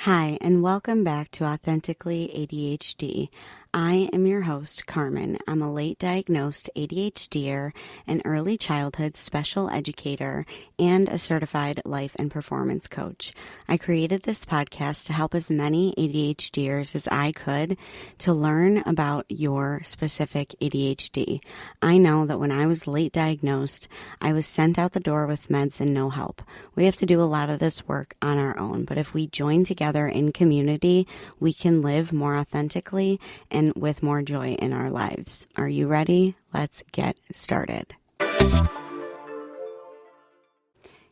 Hi, and welcome back to Authentically ADHD. I am your host, Carmen. I'm a late diagnosed ADHDer, an early childhood special educator, and a certified life and performance coach. I created this podcast to help as many ADHDers as I could to learn about your specific ADHD. I know that when I was late diagnosed, I was sent out the door with meds and no help. We have to do a lot of this work on our own, but if we join together in community, we can live more authentically and with more joy in our lives. Are you ready? Let's get started.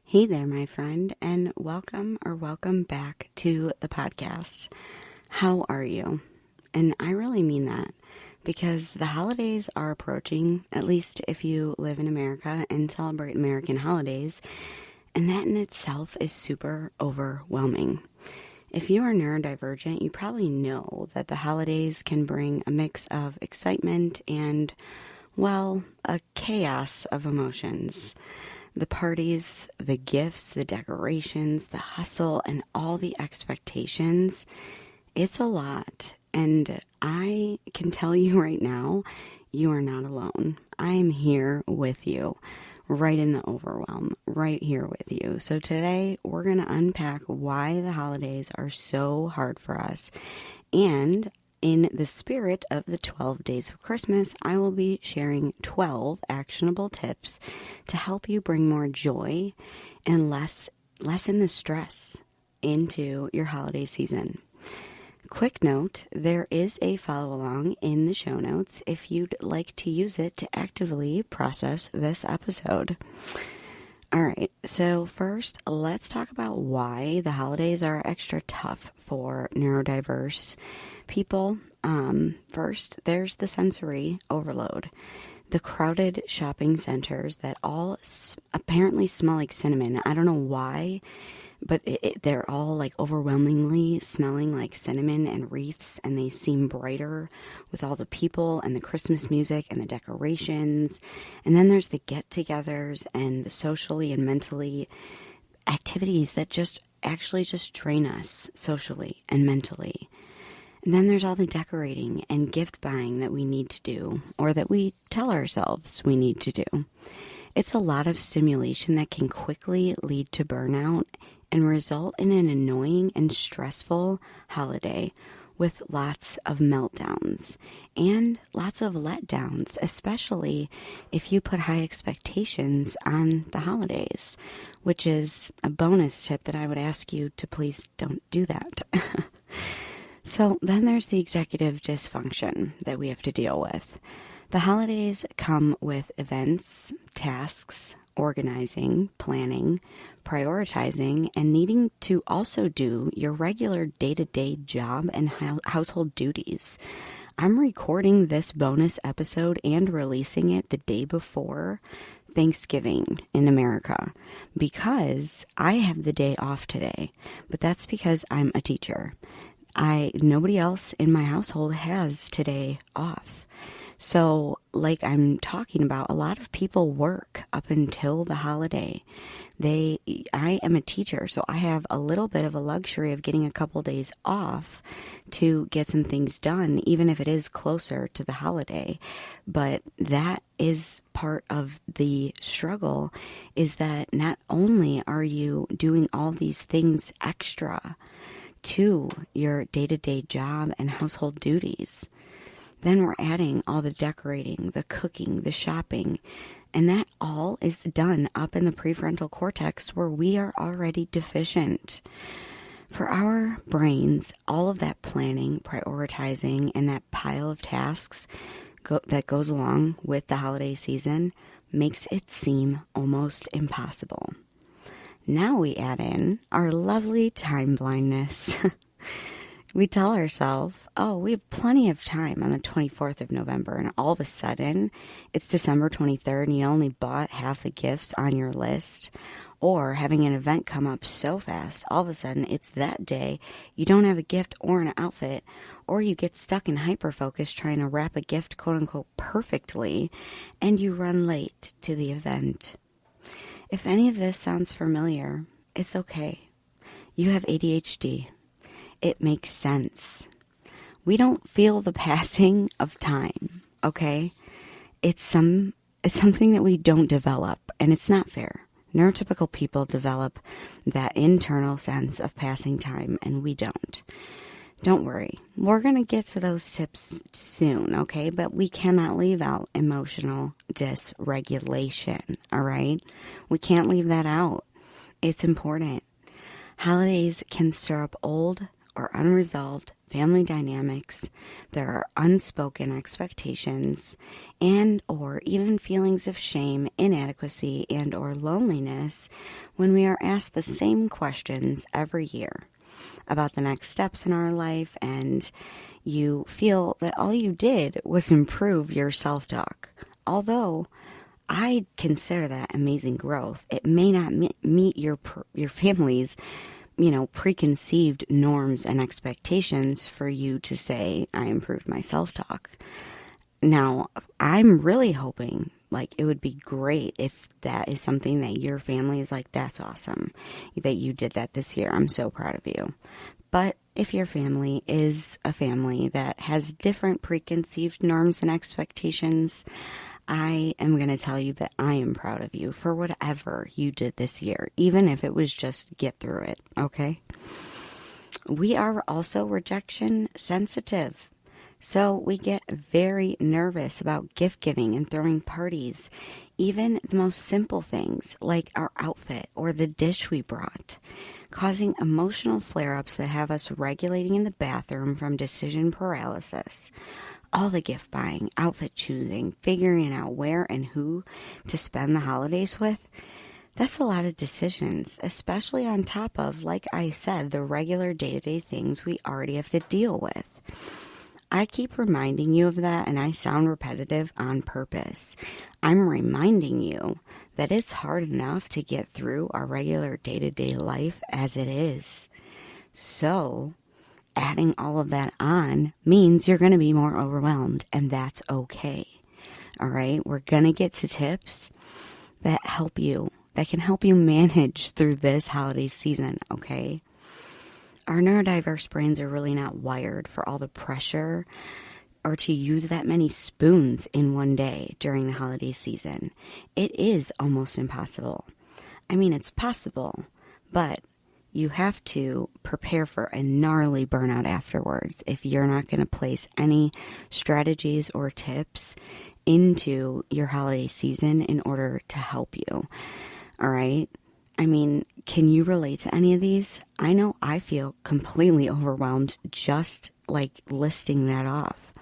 Hey there, my friend, and welcome back to the podcast. How are you? And I really mean that because the holidays are approaching, at least if you live in America and celebrate American holidays, and that in itself is super overwhelming. If you are neurodivergent, you probably know that the holidays can bring a mix of excitement and, well, a chaos of emotions. The parties, the gifts, the decorations, the hustle, and all the expectations, it's a lot. And I can tell you right now, you are not alone. I am here with you. Right in the overwhelm, right here with you. So today we're going to unpack why the holidays are so hard for us. And in the spirit of the 12 days of Christmas, I will be sharing 12 actionable tips to help you bring more joy and lessen the stress into your holiday season. Quick note, there is a follow-along in the show notes if you'd like to use it to actively process this episode. All right, so first, let's talk about why the holidays are extra tough for neurodiverse people. First, there's the sensory overload. The crowded shopping centers that all apparently smell like cinnamon. I don't know why. But they're all like overwhelmingly smelling like cinnamon and wreaths, and they seem brighter with all the people and the Christmas music and the decorations. And then there's the get-togethers and the socially and mentally activities that just drain us socially and mentally. And then there's all the decorating and gift buying that we need to do, or that we tell ourselves we need to do. It's a lot of stimulation that can quickly lead to burnout and result in an annoying and stressful holiday with lots of meltdowns and lots of letdowns, especially if you put high expectations on the holidays, which is a bonus tip that I would ask you to please don't do that. So then there's the executive dysfunction that we have to deal with. The holidays come with events, tasks, organizing, planning, prioritizing, and needing to also do your regular day-to-day job and household duties. I'm recording this bonus episode and releasing it the day before Thanksgiving in America because I have the day off today, but that's because I'm a teacher. Nobody else in my household has today off. So, like I'm talking about, a lot of people work up until the holiday. I am a teacher, so I have a little bit of a luxury of getting a couple days off to get some things done, even if it is closer to the holiday. But that is part of the struggle, is that not only are you doing all these things extra to your day-to-day job and household duties, then we're adding all the decorating, the cooking, the shopping, and that all is done up in the prefrontal cortex where we are already deficient. For our brains, all of that planning, prioritizing, and that pile of tasks that goes along with the holiday season makes it seem almost impossible. Now we add in our lovely time blindness. We tell ourselves, oh, we have plenty of time on the 24th of November, and all of a sudden, it's December 23rd, and you only bought half the gifts on your list, or having an event come up so fast, all of a sudden, it's that day, you don't have a gift or an outfit, or you get stuck in hyperfocus trying to wrap a gift, quote-unquote, perfectly, and you run late to the event. If any of this sounds familiar, it's okay. You have ADHD. it makes sense. We don't feel the passing of time, okay? It's something that we don't develop, and it's not fair. Neurotypical people develop that internal sense of passing time, and we don't. Don't worry. We're going to get to those tips soon, okay? But we cannot leave out emotional dysregulation, all right? We can't leave that out. It's important. Holidays can stir up old or unresolved family dynamics. There are unspoken expectations and or even feelings of shame, inadequacy, and or loneliness when we are asked the same questions every year about the next steps in our life, and you feel that all you did was improve your self-talk. Although I consider that amazing growth, it may not meet your family's preconceived norms and expectations for you to say, I improved my self-talk. Now, I'm really hoping, it would be great if that is something that your family is like, that's awesome that you did that this year. I'm so proud of you. But if your family is a family that has different preconceived norms and expectations, I am going to tell you that I am proud of you for whatever you did this year, even if it was just get through it, okay? We are also rejection sensitive. So we get very nervous about gift giving and throwing parties, even the most simple things like our outfit or the dish we brought, causing emotional flare-ups that have us regulating in the bathroom from decision paralysis. All the gift buying, outfit choosing, figuring out where and who to spend the holidays with, that's a lot of decisions, especially on top of, like I said, the regular day-to-day things we already have to deal with. I keep reminding you of that, and I sound repetitive on purpose. I'm reminding you that it's hard enough to get through our regular day-to-day life as it is. So adding all of that on means you're going to be more overwhelmed, and that's okay. All right, we're going to get to tips that can help you manage through this holiday season, okay? Our neurodiverse brains are really not wired for all the pressure or to use that many spoons in one day during the holiday season. It is almost impossible. I mean, it's possible, but you have to prepare for a gnarly burnout afterwards if you're not going to place any strategies or tips into your holiday season in order to help you. All right? I mean, can you relate to any of these? I know I feel completely overwhelmed just listing that off.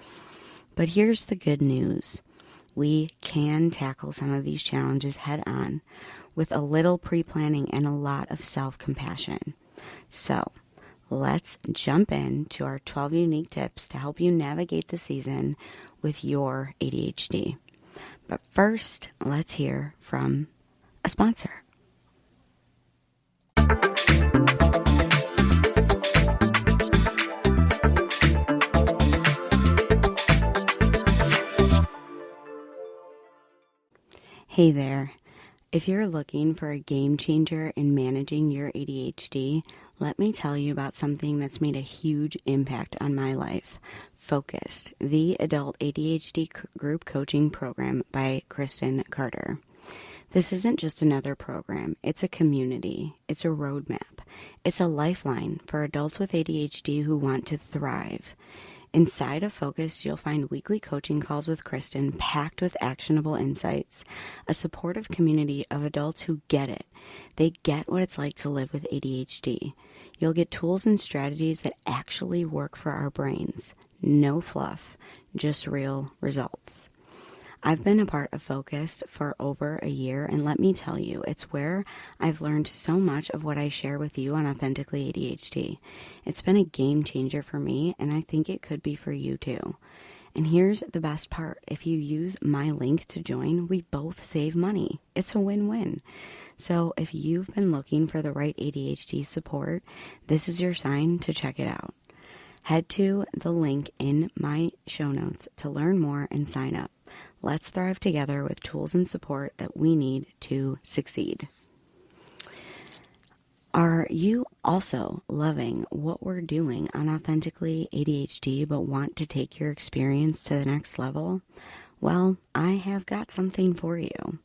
But here's the good news. We can tackle some of these challenges head on with a little pre-planning and a lot of self-compassion. So let's jump into our 12 unique tips to help you navigate the season with your ADHD. But first, let's hear from a sponsor. Hey there. If you're looking for a game changer in managing your ADHD, let me tell you about something that's made a huge impact on my life. Focused, the adult ADHD group coaching program by Kristen Carter. This isn't just another program. It's a community. It's a roadmap. It's a lifeline for adults with ADHD who want to thrive. Inside of Focus, you'll find weekly coaching calls with Kristen packed with actionable insights, a supportive community of adults who get it. They get what it's like to live with ADHD. You'll get tools and strategies that actually work for our brains. No fluff, just real results. I've been a part of Focused for over a year, and let me tell you, it's where I've learned so much of what I share with you on Authentically ADHD. It's been a game changer for me, and I think it could be for you too. And here's the best part. If you use my link to join, we both save money. It's a win-win. So if you've been looking for the right ADHD support, this is your sign to check it out. Head to the link in my show notes to learn more and sign up. Let's thrive together with tools and support that we need to succeed. Are you also loving what we're doing on Authentically ADHD but want to take your experience to the next level? Well, I have got something for you.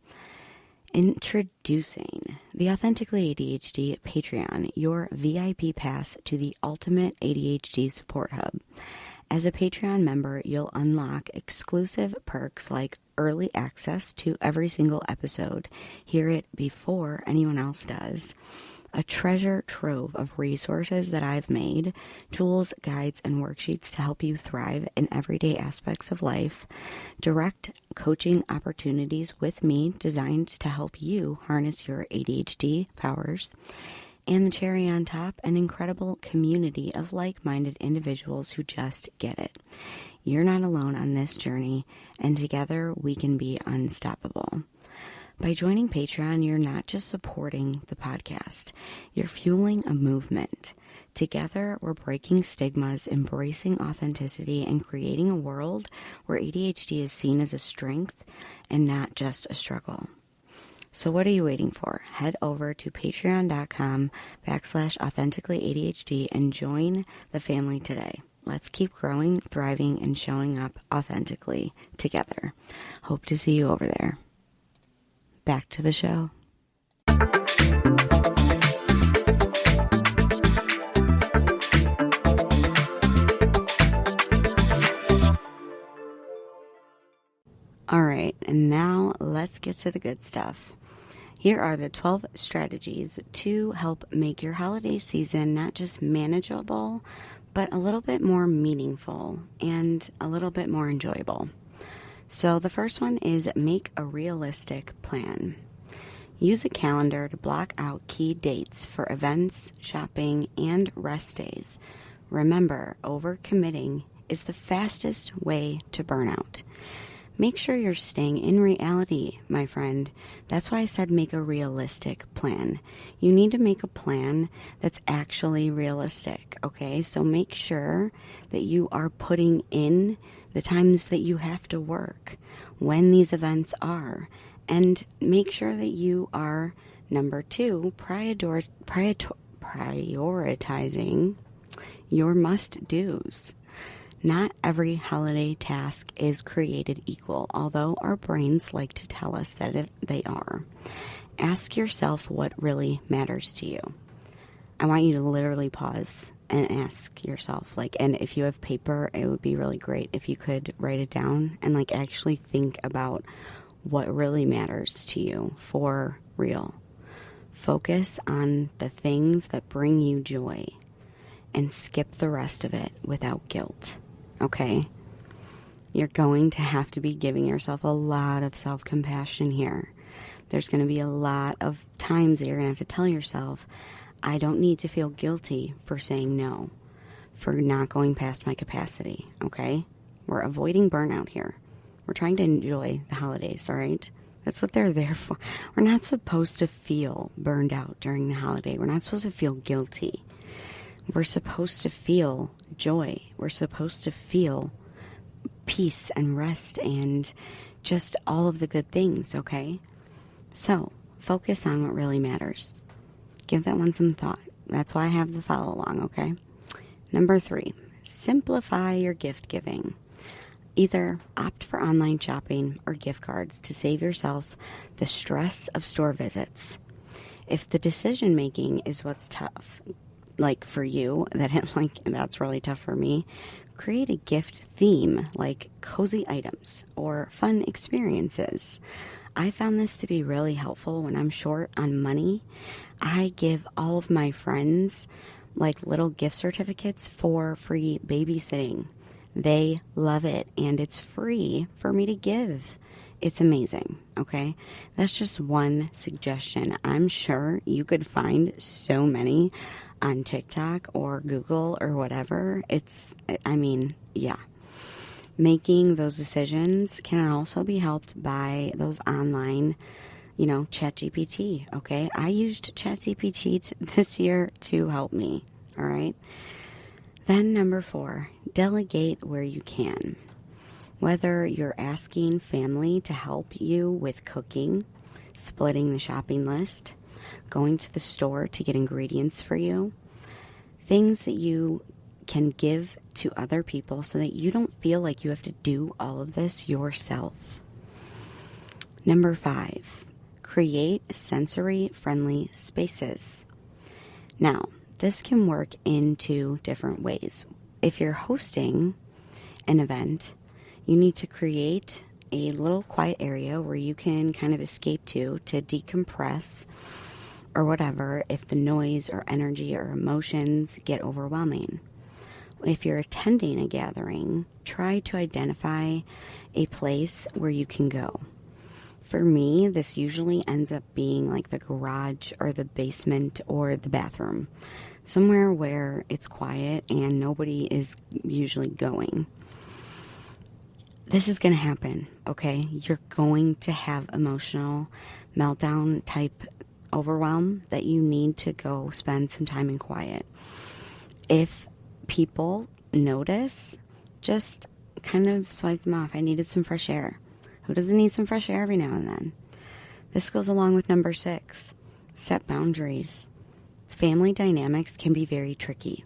Introducing the Authentically ADHD Patreon, your VIP pass to the ultimate ADHD support hub. As a Patreon member, you'll unlock exclusive perks like early access to every single episode, hear it before anyone else does, a treasure trove of resources that I've made, tools, guides, and worksheets to help you thrive in everyday aspects of life, direct coaching opportunities with me designed to help you harness your ADHD powers, and the cherry on top, an incredible community of like-minded individuals who just get it. You're not alone on this journey, and together we can be unstoppable. By joining Patreon, you're not just supporting the podcast, you're fueling a movement. Together, we're breaking stigmas, embracing authenticity, and creating a world where ADHD is seen as a strength and not just a struggle. So what are you waiting for? Head over to patreon.com/authenticallyADHD and join the family today. Let's keep growing, thriving, and showing up authentically together. Hope to see you over there. Back to the show. All right, and now let's get to the good stuff. Here are the 12 strategies to help make your holiday season not just manageable, but a little bit more meaningful and a little bit more enjoyable. So the first one is make a realistic plan. Use a calendar to block out key dates for events, shopping, and rest days. Remember, overcommitting is the fastest way to burnout. Make sure you're staying in reality, my friend. That's why I said make a realistic plan. You need to make a plan that's actually realistic, okay? So make sure that you are putting in the times that you have to work, when these events are, and make sure that you are, number 2, prioritizing your must-dos. Not every holiday task is created equal, although our brains like to tell us that they are. Ask yourself what really matters to you. I want you to literally pause and ask yourself, and if you have paper, it would be really great if you could write it down and actually think about what really matters to you for real. Focus on the things that bring you joy and skip the rest of it without guilt. Okay, you're going to have to be giving yourself a lot of self-compassion here. There's going to be a lot of times that you're going to have to tell yourself, I don't need to feel guilty for saying no, for not going past my capacity, okay? We're avoiding burnout here. We're trying to enjoy the holidays, all right? That's what they're there for. We're not supposed to feel burned out during the holiday. We're not supposed to feel guilty. We're supposed to feel joy. We're supposed to feel peace and rest and just all of the good things, okay? So, focus on what really matters. Give that one some thought. That's why I have the follow along, okay? Number 3, simplify your gift giving. Either opt for online shopping or gift cards to save yourself the stress of store visits. If the decision making is what's tough, for you, that's really tough for me, create a gift theme like cozy items or fun experiences. I found this to be really helpful when I'm short on money. I give all of my friends little gift certificates for free babysitting. They love it, and it's free for me to give. It's amazing, okay? That's just one suggestion. I'm sure you could find so many on TikTok or Google or whatever. Yeah. Making those decisions can also be helped by those online, ChatGPT, okay? I used ChatGPT this year to help me, all right? Then number 4, delegate where you can. Whether you're asking family to help you with cooking, splitting the shopping list, going to the store to get ingredients for you. Things that you can give to other people so that you don't feel like you have to do all of this yourself. Number 5, create sensory-friendly spaces. Now, this can work in 2 different ways. If you're hosting an event, you need to create a little quiet area where you can kind of escape to decompress or whatever if the noise or energy or emotions get overwhelming. If you're attending a gathering, try to identify a place where you can go. For me, this usually ends up being like the garage or the basement or the bathroom, somewhere where it's quiet and nobody is usually going. This is going to happen, okay? You're going to have emotional meltdown type overwhelm that you need to go spend some time in quiet. If people notice, just kind of swipe them off. I needed some fresh air. Who doesn't need some fresh air every now and then? This goes along with number 6, set boundaries. Family dynamics can be very tricky.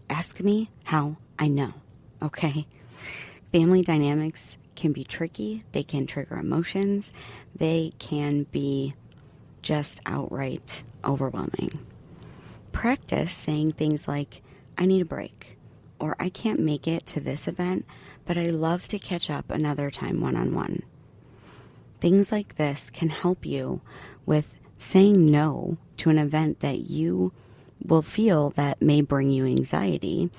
Ask me how I know, okay? Family dynamics can be tricky. They can trigger emotions. They can be just outright overwhelming. Practice saying things like, I need a break, or I can't make it to this event, but I love to catch up another time one-on-one. Things like this can help you with saying no to an event that you will feel that may bring you anxiety,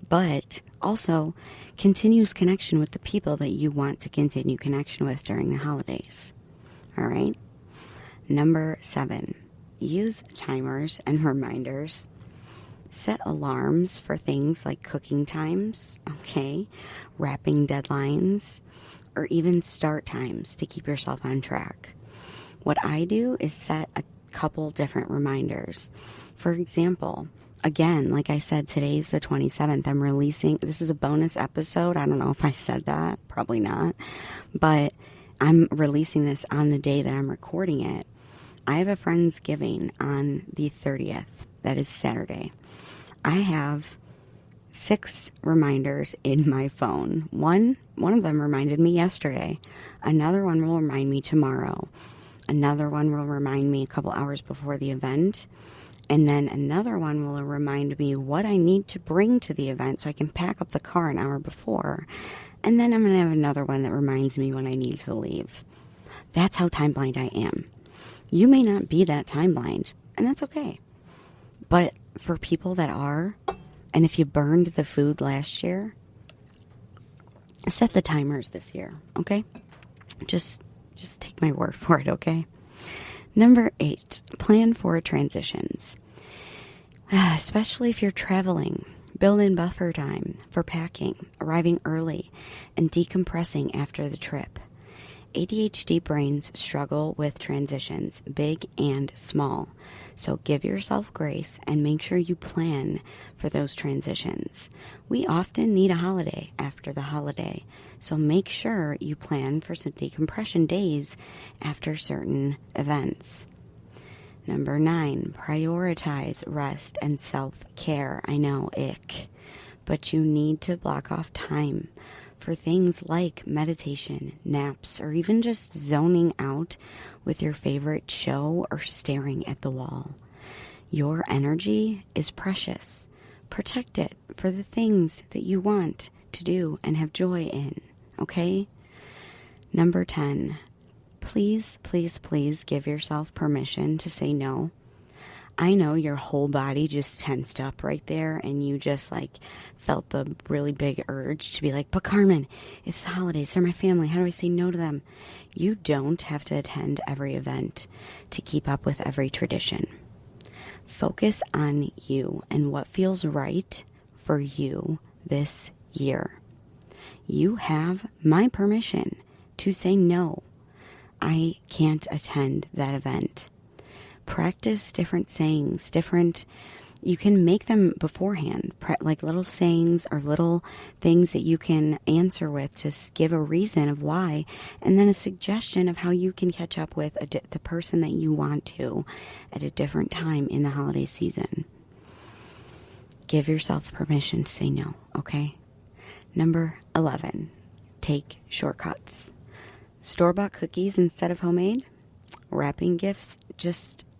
but also continues connection with the people that you want to continue connection with during the holidays. All right? Number 7, use timers and reminders. Set alarms for things like cooking times, okay, wrapping deadlines, or even start times to keep yourself on track. What I do is set a couple different reminders. For example, again, like I said, today's the 27th. I'm releasing, this is a bonus episode. I don't know if I said that, probably not, but I'm releasing this on the day that I'm recording it. I have a Friendsgiving on the 30th. That is Saturday. I have 6 reminders in my phone. One of them reminded me yesterday. Another one will remind me tomorrow. Another one will remind me a couple hours before the event. And then another one will remind me what I need to bring to the event so I can pack up the car an hour before. And then I'm going to have another one that reminds me when I need to leave. That's how time blind I am. You may not be that time blind, and that's okay. But for people that are, and if you burned the food last year, set the timers this year, okay? Just take my word for it, okay? Number 8, plan for transitions. Especially if you're traveling, build in buffer time for packing, arriving early, and decompressing after the trip. ADHD brains struggle with transitions, big and small. So give yourself grace and make sure you plan for those transitions. We often need a holiday after the holiday, so make sure you plan for some decompression days after certain events. Number 9, prioritize rest and self-care. I know, ick, but you need to block off time for things like meditation, naps, or even just zoning out with your favorite show or staring at the wall. Your energy is precious. Protect it for the things that you want to do and have joy in, okay? Number 10, please, please, please give yourself permission to say no. I know your whole body just tensed up right there and you just felt the really big urge to be like, but Carmen, it's the holidays, they're my family, how do I say no to them? You don't have to attend every event to keep up with every tradition. Focus on you and what feels right for you this year. You have my permission to say no. I can't attend that event. Practice different sayings, different You can make them beforehand, like little sayings or little things that you can answer with to give a reason of why, and then a suggestion of how you can catch up with the person that you want to at a different time in the holiday season. Give yourself permission to say no, okay? Number 11, take shortcuts. Store-bought cookies instead of homemade. Wrapping gifts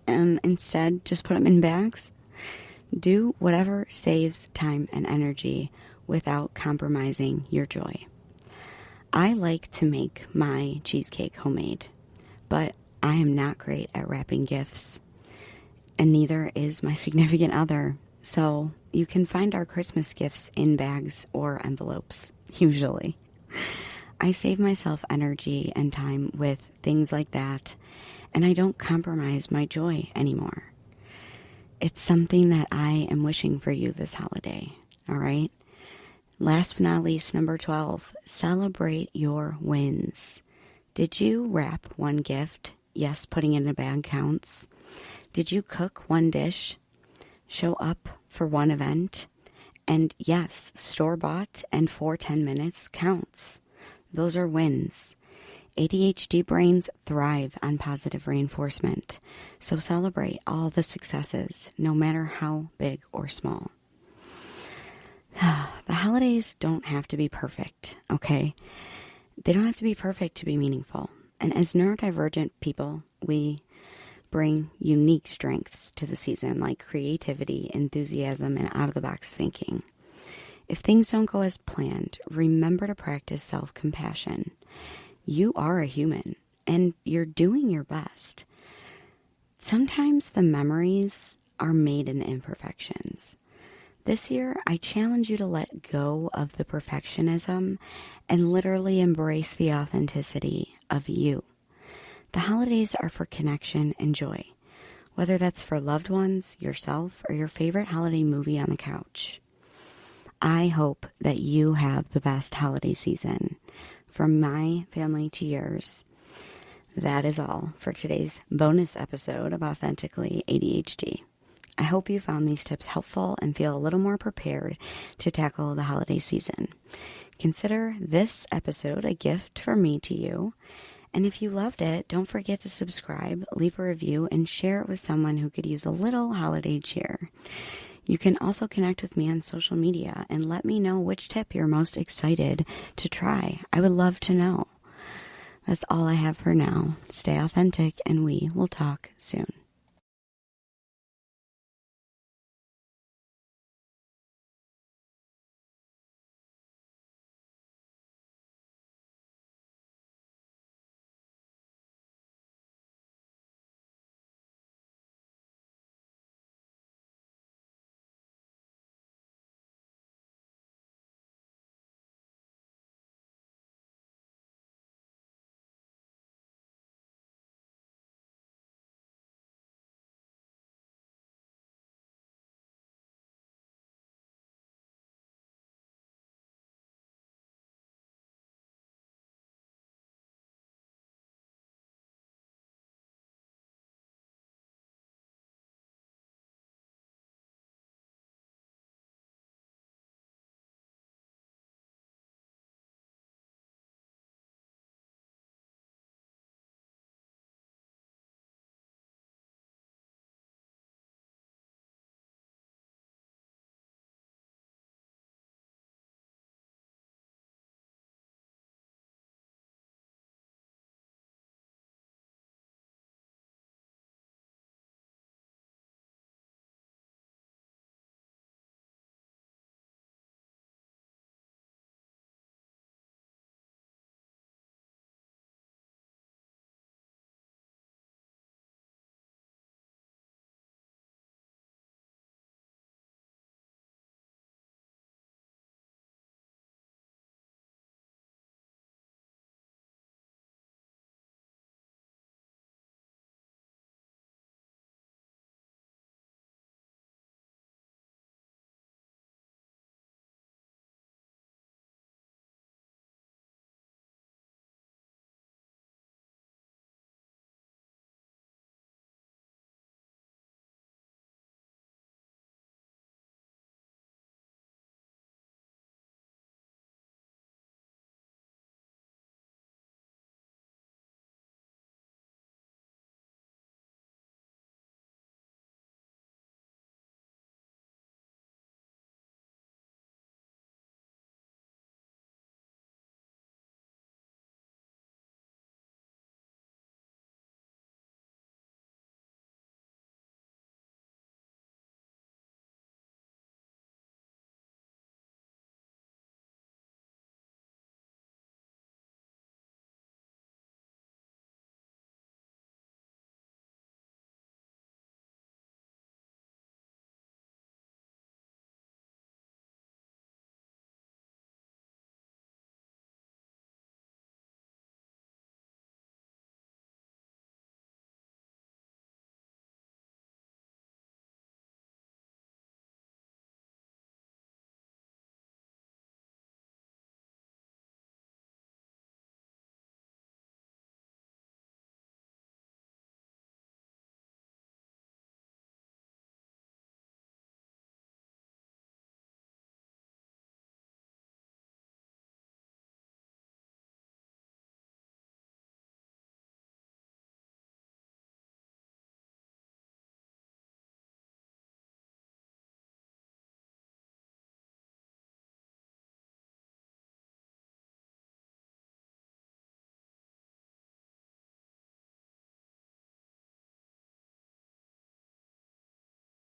instead, just put them in bags. Do whatever saves time and energy without compromising your joy. I like to make my cheesecake homemade, but I am not great at wrapping gifts, and neither is my significant other. So you can find our Christmas gifts in bags or envelopes, usually. I save myself energy and time with things like that, and I don't compromise my joy anymore. It's something that I am wishing for you this holiday, all right? Last but not least, number 12, celebrate your wins. Did you wrap one gift? Yes, putting it in a bag counts. Did you cook one dish? Show up for one event? And yes, store-bought and for 10 minutes counts. Those are wins. ADHD brains thrive on positive reinforcement, so celebrate all the successes, no matter how big or small. The holidays don't have to be perfect, okay? They don't have to be perfect to be meaningful. And as neurodivergent people, we bring unique strengths to the season, like creativity, enthusiasm, and out-of-the-box thinking. If things don't go as planned, remember to practice self-compassion. You are a human, and you're doing your best. Sometimes the memories are made in the imperfections. This year, I challenge you to let go of the perfectionism and literally embrace the authenticity of you. The holidays are for connection and joy, whether that's for loved ones, yourself, or your favorite holiday movie on the couch. I hope that you have the best holiday season. From my family to yours. That is all for today's bonus episode of Authentically ADHD. I hope you found these tips helpful and feel a little more prepared to tackle the holiday season. Consider this episode a gift from me to you. And if you loved it, don't forget to subscribe, leave a review, and share it with someone who could use a little holiday cheer. You can also connect with me on social media and let me know which tip you're most excited to try. I would love to know. That's all I have for now. Stay authentic, and we will talk soon.